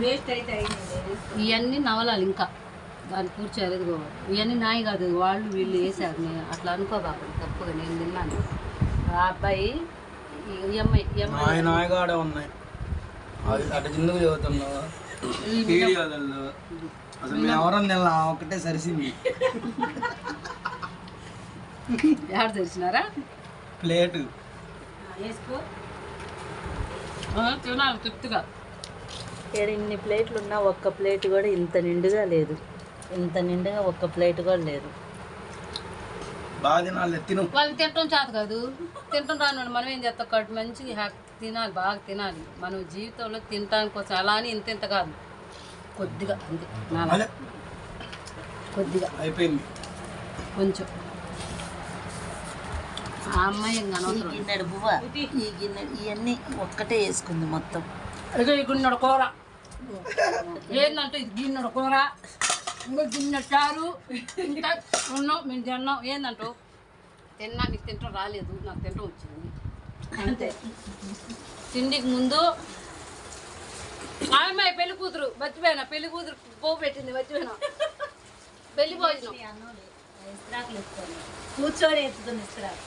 Waste అయితే ఇవన్నీ నవలాలి ఇంకా దాన్ని కూర్చోరు. ఇదిగో ఇవన్నీ నాయి కాదు, వాళ్ళు వీళ్ళు వేసారు. నేను అట్లా అనుకోబాకు తప్పుగా. నేను తిన్నాను. ఆ అబ్బాయి ఈ అమ్మాయి నాయగాడ ఉన్నాయి అటు కిందకు చదువుతున్నావు వీడియోలలో. అసలు మేము ఎవరం తిన్నా ఒకటే సరిసింది. ఎవరు తెలిసినారా ప్లేటు వేసుకో. తినాలి తృప్తిగా. ఇక్కడ ఇన్ని ప్లేట్లు ఉన్నా ఒక్క ప్లేట్ కూడా ఇంత నిండుగా లేదు. ఇంత నిండుగా ఒక్క ప్లేట్ కూడా లేదు. బాగా తినాలి తిను. వాళ్ళు తినటం చేత కాదు, తినటం రాను మనం ఏం చేస్తాం? కడుపు మంచిగా తినాలి, బాగా తినాలి. మనం జీవితంలో తినటానికి కోసం అలా అని ఇంత ఇంత కాదు, కొద్దిగా అంతే. నాలుగు కొద్దిగా అయిపోయింది కొంచెం. ఆ అమ్మాయి గిన్నెడు బువ్వ, ఈ గిన్నె ఇవన్నీ ఒక్కటే వేసుకుంది మొత్తం. ఇక ఈ గిన్నెడు కూర ఏంటంటే ఇది గిన్నెడు కూర, ఇంకో గిన్నె చారు, ఇంకా ఉన్నాం మేము తిన్నాం. ఏంటంటూ తిన్నా, నీకు తింటాం రాలేదు, నాకు తింటాం వచ్చింది అంతే. తిండికి ముందు అమ్మాయి పెళ్లి కూతురు మర్చిపోయినా, పెళ్లి కూతురు పోగు పెట్టింది మర్చిపోయినా. పెళ్లి భోజనం కూర్చొని ఎత్తుతుంది ఇస్త్రాకు.